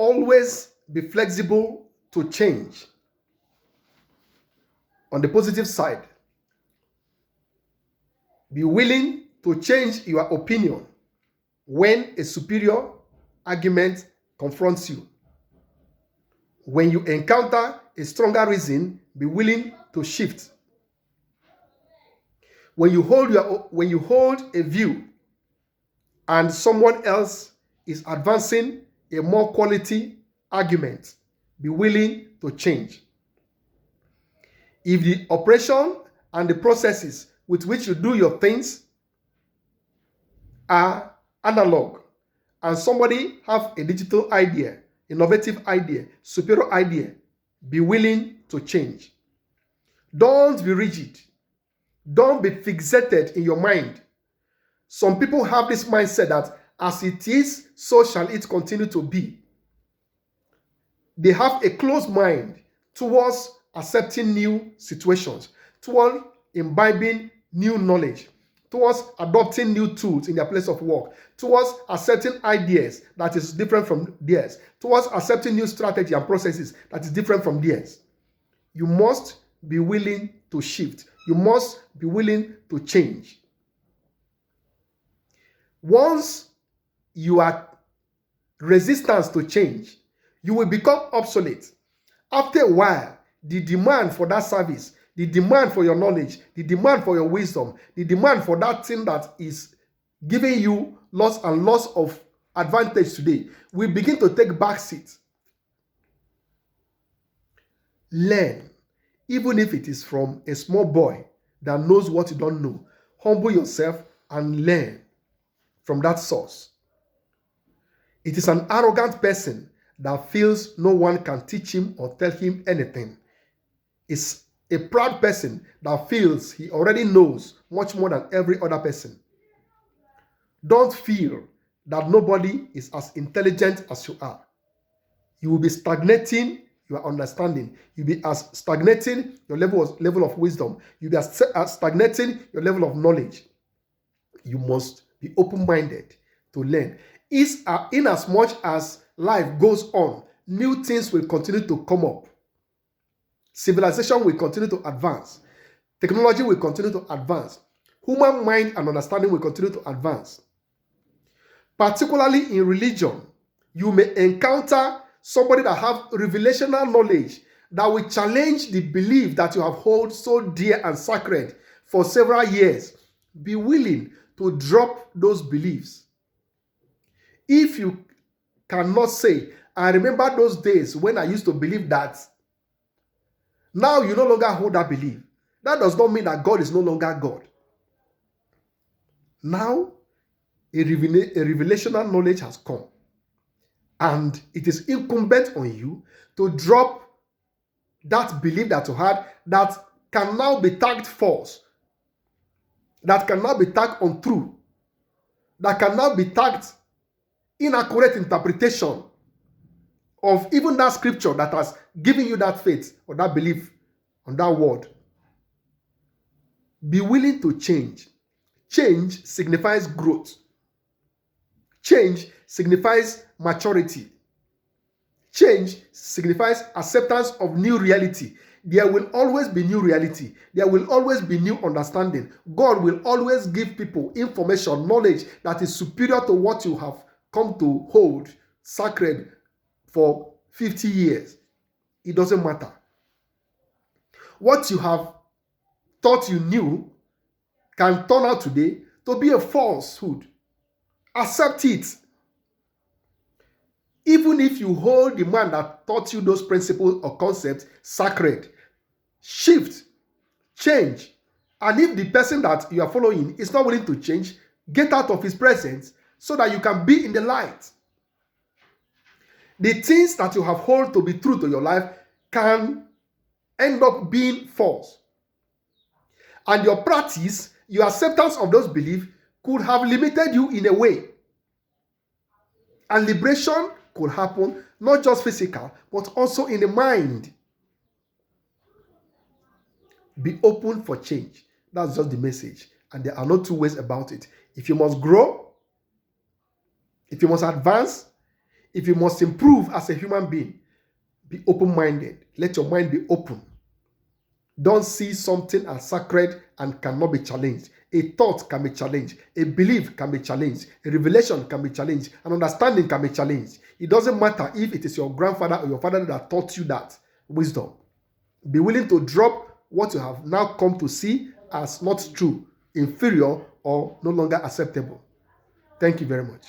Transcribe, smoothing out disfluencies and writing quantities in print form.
always be flexible to change. On the positive side, be willing to change your opinion when a superior argument confronts you. When you encounter a stronger reason, be willing to shift. When you hold a view and someone else is advancing a more quality argument, be willing to change. If the operation and the processes with which you do your things are analog, and somebody have a digital idea, innovative idea, superior idea, be willing to change. Don't be rigid. Don't be fixated in your mind. Some people have this mindset that as it is, so shall it continue to be. They have a closed mind towards accepting new situations, towards imbibing new knowledge, towards adopting new tools in their place of work, towards accepting ideas that is different from theirs, towards accepting new strategy and processes that is different from theirs. You must be willing to shift. You must be willing to change. Once you are resistant to change, you will become obsolete. After a while, the demand for that service, the demand for your knowledge, the demand for your wisdom, the demand for that thing that is giving you lots and lots of advantage today will begin to take backseat. Learn, even if it is from a small boy that knows what you don't know. Humble yourself and learn from that source. It is an arrogant person that feels no one can teach him or tell him anything. It's a proud person that feels he already knows much more than every other person. Don't feel that nobody is as intelligent as you are. You will be stagnating your understanding. You'll be stagnating your level of wisdom. You'll be stagnating your level of knowledge. You must be open-minded to learn. In as much as life goes on, new things will continue to come up. Civilization will continue to advance. Technology will continue to advance. Human mind and understanding will continue to advance. Particularly in religion, you may encounter somebody that have revelational knowledge that will challenge the belief that you have held so dear and sacred for several years. Be willing to drop those beliefs. If you cannot say, I remember those days when I used to believe that, now you no longer hold that belief. That does not mean that God is no longer God. Now, a revelational knowledge has come. And it is incumbent on you to drop that belief that you had that can now be tagged false, that can now be tagged untrue, that can now be tagged inaccurate interpretation of even that scripture that has given you that faith or that belief on that word. Be willing to change. Change signifies growth. Change signifies maturity. Change signifies acceptance of new reality. There will always be new reality. There will always be new understanding. God will always give people information, knowledge that is superior to what you have come to hold sacred for 50 years. It doesn't matter. What you have thought you knew can turn out today to be a falsehood. Accept it. Even if you hold the man that taught you those principles or concepts sacred, shift, change. And if the person that you are following is not willing to change, get out of his presence so that you can be in the light. The things that you have held to be true to your life can end up being false. And your practice, your acceptance of those beliefs could have limited you in a way. And liberation could happen, not just physical, but also in the mind. Be open for change. That's just the message. And there are no two ways about it. If you must grow, if you must advance, If you must improve as a human being, be open-minded. Let your mind be open. Don't see something as sacred and cannot be challenged. A thought can be challenged. A belief can be challenged. A revelation can be challenged. An understanding can be challenged. It doesn't matter if it is your grandfather or your father that taught you that wisdom. Be willing to drop what you have now come to see as not true, inferior, or no longer acceptable. Thank you very much.